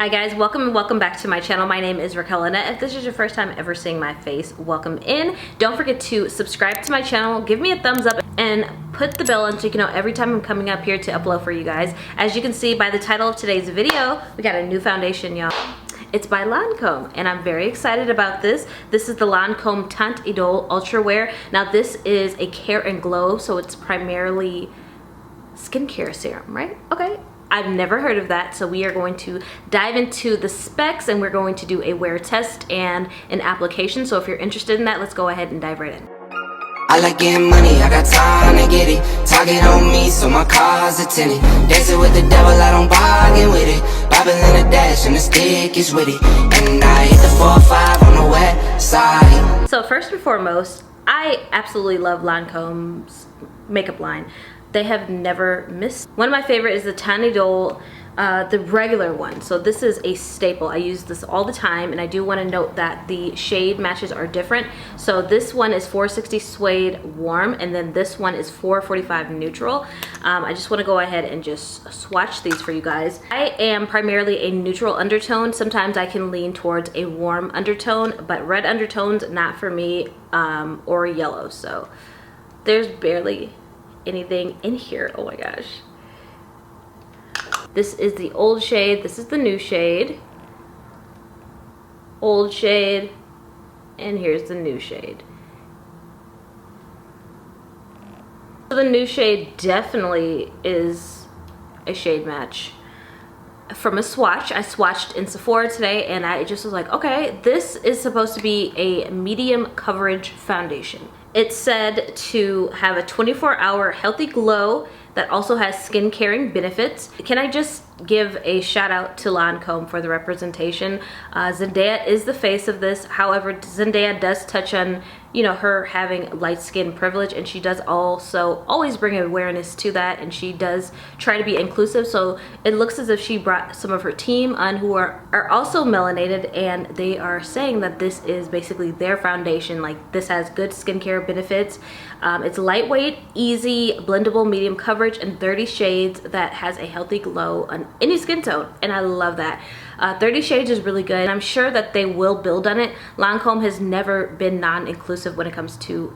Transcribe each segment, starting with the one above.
Hi guys, welcome and welcome back to my channel. My name is Raquelle Lynnette. If this is your first time ever seeing my face, welcome in. Don't forget to subscribe to my channel, give me a thumbs up, and put the bell on so you can know every time I'm coming up here to upload for you guys. As you can see by the title of today's video, we got a new foundation, y'all. It's by Lancome, and I'm very excited about this. This is the Lancome Teint Idole Ultra Wear. Now this is a care and glow, so it's primarily skincare serum, right? Okay. I've never heard of that, so we are going to dive into the specs and we're going to do a wear test and an application. So if you're interested in that, let's go ahead and dive right in. I like getting money, I got time to get it. Target on me, so my car's a tinted. Dancing with the devil, I don't bargain with it. Bobbing in a dash and the stick is with it. And I hit the 4-5 on the west side. So first and foremost, I absolutely love Lancome's makeup line. They have never missed. One of my favorite is the Teint Idole, the regular one. So this is a staple. I use this all the time, and I do want to note that the shade matches are different. So this one is 460 Suede Warm, and then this one is 445 Neutral. I just want to go ahead and just swatch these for you guys. I am primarily a neutral undertone. Sometimes I can lean towards a warm undertone, but red undertones, not for me, or yellow. So there's barely anything in here. Oh my gosh. This is the old shade, this is the new shade. Old shade, and here's the new shade. So the new shade definitely is a shade match. From a swatch, I swatched in Sephora today and I just was like, okay, this is supposed to be a medium coverage foundation. It's said to have a 24-hour healthy glow that also has skin caring benefits. Can I just give a shout out to Lancome for the representation? Zendaya is the face of this. However, Zendaya does touch on, you know, her having light skin privilege, and she does also always bring awareness to that, and she does try to be inclusive. So it looks as if she brought some of her team on who are also melanated, and they are saying that this is basically their foundation. Like, this has good skincare benefits. It's lightweight, easy, blendable, medium coverage, and 30 shades that has a healthy glow on any skin tone, and I love that. 30 shades is really good, and I'm sure that they will build on it. Lancome has never been non-inclusive when it comes to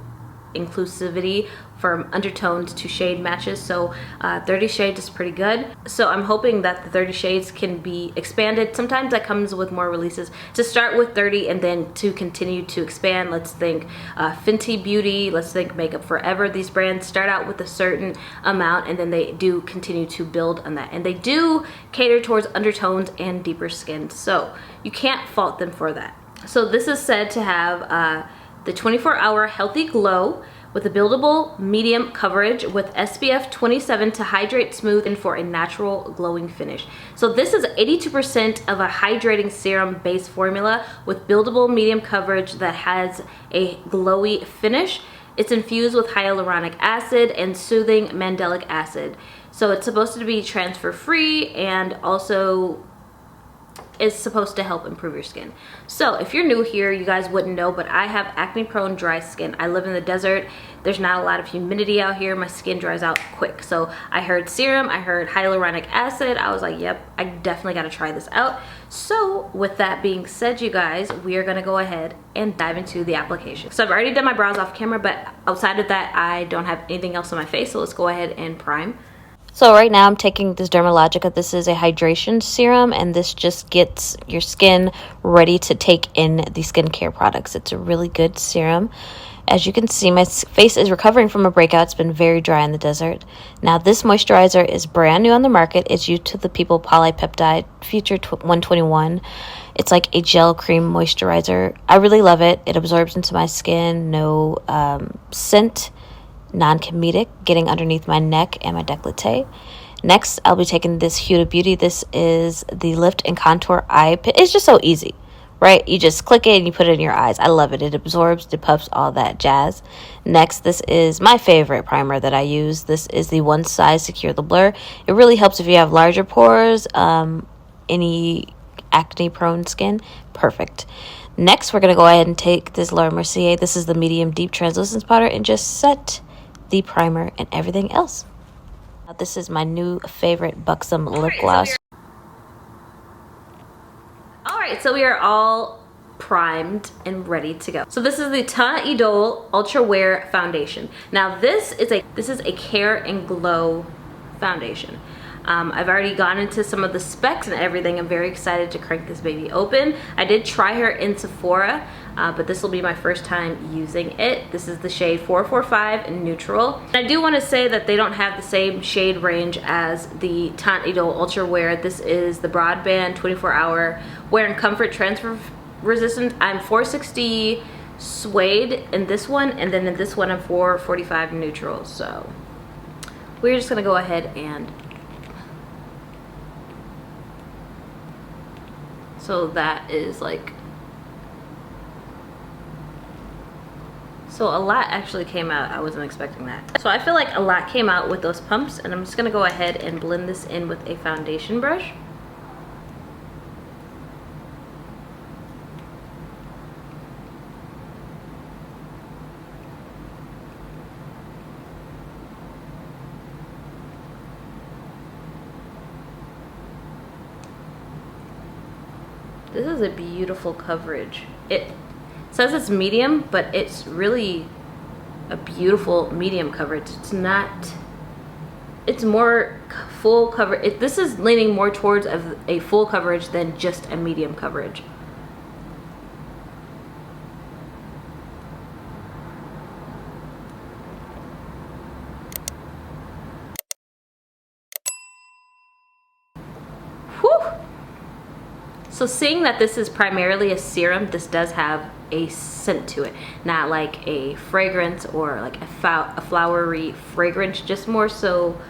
inclusivity from undertones to shade matches, so 30 shades is pretty good. So I'm hoping that the 30 shades can be expanded. Sometimes that comes with more releases, to start with 30 and then to continue to expand. Let's think Fenty Beauty, let's think Makeup Forever. These brands start out with a certain amount and then they do continue to build on that, and they do cater towards undertones and deeper skin, so you can't fault them for that. So this is said to have the 24-hour healthy glow with a buildable medium coverage with SPF 27 to hydrate, smooth, and for a natural glowing finish. So this is 82% of a hydrating serum based formula with buildable medium coverage that has a glowy finish. It's infused with hyaluronic acid and soothing mandelic acid. So it's supposed to be transfer free and also is supposed to help improve your skin. So if you're new here, you guys wouldn't know, but I have acne prone dry skin. I live in the desert. There's not a lot of humidity out here. My skin dries out quick. So I heard serum, I heard hyaluronic acid. I was like, yep, I definitely got to try this out. So with that being said, you guys, we are going to go ahead and dive into the application. So I've already done my brows off camera, but outside of that, I don't have anything else on my face. So let's go ahead and prime. So right now I'm taking this Dermalogica. This is a hydration serum, and this just gets your skin ready to take in the skincare products. It's a really good serum. As you can see, my face is recovering from a breakout. It's been very dry in the desert. Now this moisturizer is brand new on the market. It's due to the People Polypeptide Future 121. It's like a gel cream moisturizer. I really love it. It absorbs into my skin, no scent, non-comedic, getting underneath my neck and my décolleté. Next, I'll be taking this Huda Beauty. This is the Lift and Contour Eye Pin. It's just so easy, right? You just click it and you put it in your eyes. I love it. It absorbs, depuffs, all that jazz. Next, this is my favorite primer that I use. This is the One Size Secure the Blur. It really helps if you have larger pores, any acne-prone skin. Perfect. Next, we're going to go ahead and take this Laura Mercier. This is the Medium Deep Translucence Powder, and just set the primer and everything else. Now, this is my new favorite Buxom lip gloss. right, so we are all primed and ready to go. So this is the Teint Idole Ultra Wear Foundation. Now this is a Care and Glow foundation. I've already gone into some of the specs and everything. I'm very excited to crank this baby open. I did try her in Sephora, but this will be my first time using it. This is the shade 445 in Neutral. And I do want to say that they don't have the same shade range as the Teint Idole Ultra Wear. This is the Broadband 24-hour Wear and Comfort Transfer Resistant. I'm 460 Suede in this one, and then in this one I'm 445 Neutral. So we're just gonna go ahead and so that is like, so a lot actually came out. I wasn't expecting that. So I feel like a lot came out with those pumps, and I'm just gonna go ahead and blend this in with a foundation brush. This is a beautiful coverage. It says it's medium, but it's really a beautiful medium coverage. It's not, it's more full coverage. This is leaning more towards a full coverage than just a medium coverage. Whew. So seeing that this is primarily a serum, this does have a scent to it. Not like a fragrance or like a flowery fragrance, just more so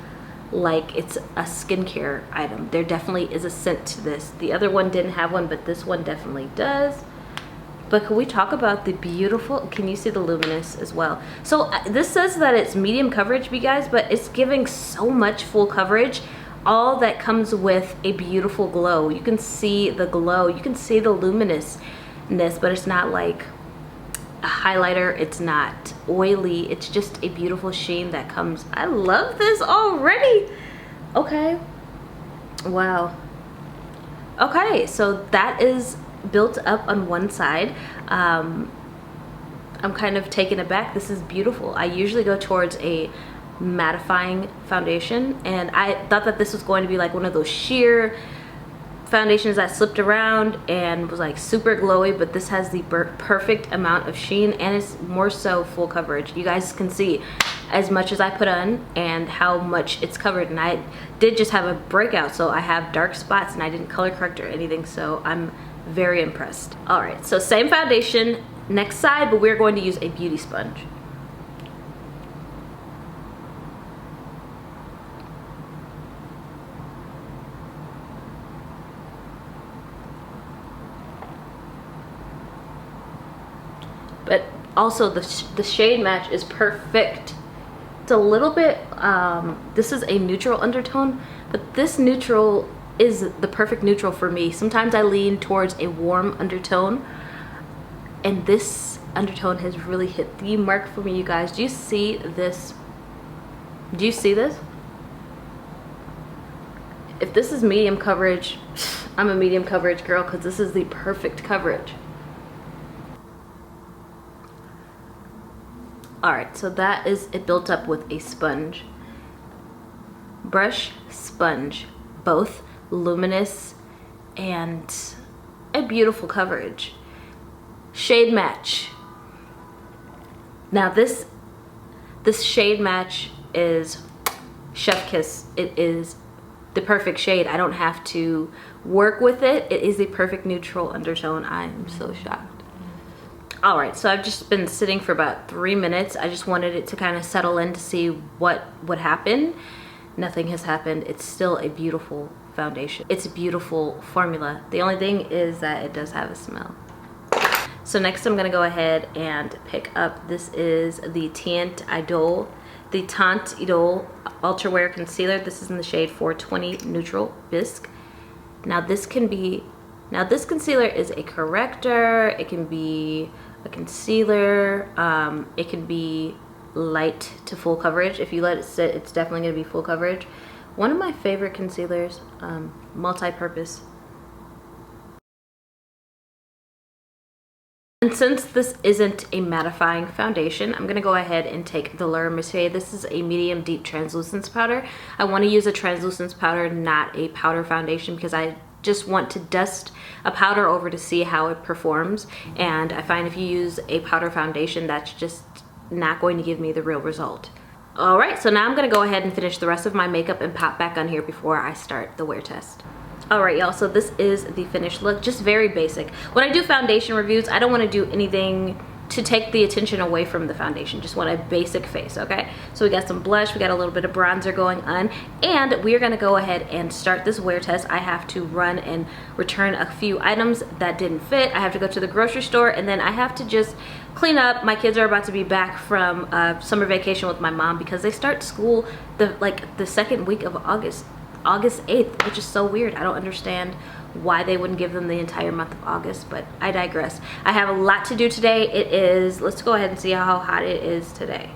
like it's a skincare item. There definitely is a scent to this. The other one didn't have one, but this one definitely does. But can we talk about the beautiful, can you see the luminous as well? So this says that it's medium coverage, you guys, but it's giving so much full coverage. All that comes with a beautiful glow. You can see the glow, you can see the luminousness, but it's not like a highlighter, it's not oily, it's just a beautiful sheen that comes. I love this already. Okay, wow. Okay, so that is built up on one side. I'm kind of taken aback. This is beautiful. I usually go towards a mattifying foundation, and I thought that this was going to be like one of those sheer foundations that slipped around and was like super glowy, but this has the perfect amount of sheen, and it's more so full coverage. You guys can see as much as I put on and how much it's covered, and I did just have a breakout, so I have dark spots and I didn't color correct or anything, so I'm very impressed. All right, so same foundation, next side, but we're going to use a beauty sponge. But also the shade match is perfect. It's a little bit, this is a neutral undertone, but this neutral is the perfect neutral for me. Sometimes I lean towards a warm undertone, and this undertone has really hit the mark for me, you guys. Do you see this? Do you see this? If this is medium coverage, I'm a medium coverage girl, because this is the perfect coverage. Alright, so that is it built up with a sponge. Brush, sponge, both luminous and a beautiful coverage. Shade match. Now this shade match is chef kiss. It is the perfect shade. I don't have to work with it. It is the perfect neutral undertone. I am so shocked. All right, so I've just been sitting for about 3 minutes. I just wanted it to kind of settle in to see what would happen. Nothing has happened. It's still a beautiful foundation. It's a beautiful formula. The only thing is that it does have a smell. So next I'm gonna go ahead and pick up, this is the Teint Idole, the Teint Idole Ultra Wear Concealer. This is in the shade 420 Neutral Bisque. Now this concealer is a corrector, it can be a concealer, it can be light to full coverage. If you let it sit, it's definitely gonna be full coverage. One of my favorite concealers, multi-purpose And since this isn't a mattifying foundation, I'm gonna go ahead and take the Laura Mercier. This is a medium deep translucence powder. I wanna use a translucence powder, not a powder foundation, because I just want to dust a powder over to see how it performs. And I find if you use a powder foundation, that's just not going to give me the real result. All right, so now I'm gonna go ahead and finish the rest of my makeup and pop back on here before I start the wear test. All right, y'all, so this is the finished look, just very basic. When I do foundation reviews, I don't wanna do anything to take the attention away from the foundation. Just want a basic face, okay? So we got some blush, we got a little bit of bronzer going on, and we are gonna go ahead and start this wear test. I have to run and return a few items that didn't fit. I have to go to the grocery store, and then I have to just clean up. My kids are about to be back from summer vacation with my mom because they start school the second week of August 8th, which is so weird. I don't understand why they wouldn't give them the entire month of August, but I digress. I have a lot to do today. It is, let's go ahead and see how hot it is today.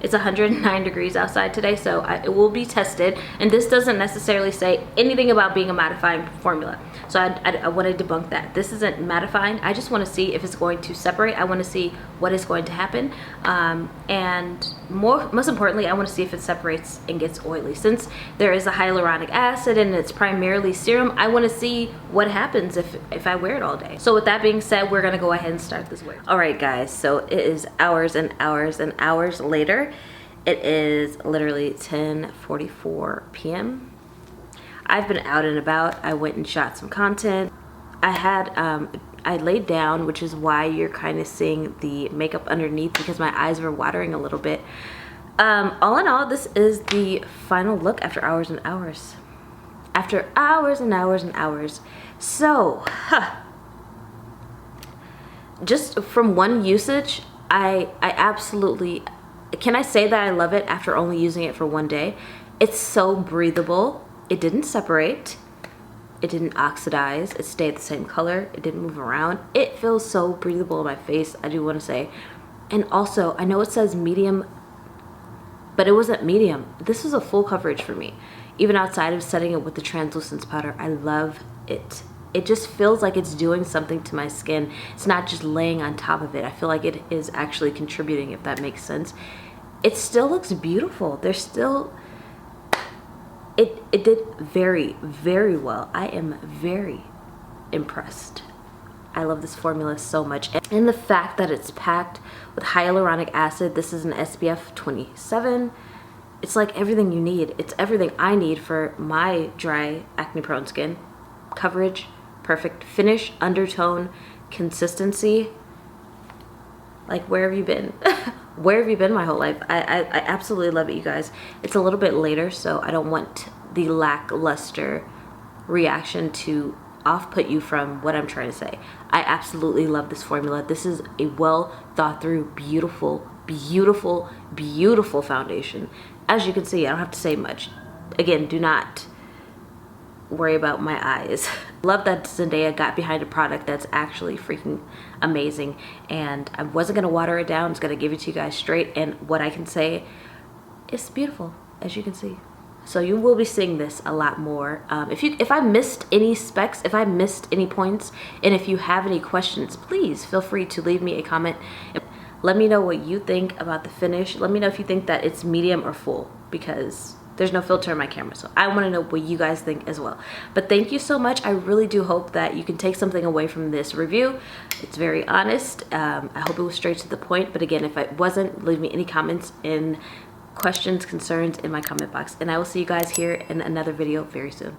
It's 109 degrees outside today, so it will be tested. And this doesn't necessarily say anything about being a mattifying formula. So I want to debunk that. This isn't mattifying. I just want to see if it's going to separate. I want to see what is going to happen. And most importantly, I want to see if it separates and gets oily. Since there is a hyaluronic acid and it's primarily serum, I want to see what happens if I wear it all day. So with that being said, we're going to go ahead and start this wear. All right, guys, so it is hours and hours and hours later. It is literally 10:44 p.m. I've been out and about. I went and shot some content. I laid down, which is why you're kind of seeing the makeup underneath because my eyes were watering a little bit. All in all, this is the final look after hours and hours. After hours and hours and hours. So, just from one usage, I absolutely, can I say that I love it after only using it for one day? It's so breathable. It didn't separate. It didn't oxidize. It stayed the same color. It didn't move around. It feels so breathable in my face, I do want to say. And also, I know it says medium, but it wasn't medium. This was a full coverage for me. Even outside of setting it with the translucence powder, I love it. It just feels like it's doing something to my skin. It's not just laying on top of it. I feel like it is actually contributing, if that makes sense. It still looks beautiful. There's still, it did very, very well. I am very impressed. I love this formula so much. And the fact that it's packed with hyaluronic acid, this is an SPF 27. It's like everything you need. It's everything I need for my dry, acne-prone skin. Coverage, perfect finish, undertone, consistency. Like, where have you been? Where have you been my whole life? I absolutely love it, you guys. It's a little bit later, so I don't want the lackluster reaction to off-put you from what I'm trying to say. I absolutely love this formula. This is a well thought through, beautiful, beautiful, beautiful foundation. As you can see, I don't have to say much. Again, do not worry about my eyes. Love that Zendaya got behind a product that's actually freaking amazing, and I wasn't gonna water it down. I was gonna give it to you guys straight, and what I can say, it's beautiful, as you can see. So you will be seeing this a lot more. If I missed any specs, if I missed any points, and if you have any questions, please feel free to leave me a comment. Let me know what you think about the finish. Let me know if you think that it's medium or full, because there's no filter in my camera, so I want to know what you guys think as well. But thank you so much. I really do hope that you can take something away from this review. It's very honest. I hope it was straight to the point, but again, if it wasn't, leave me any comments and questions, concerns in my comment box, and I will see you guys here in another video very soon.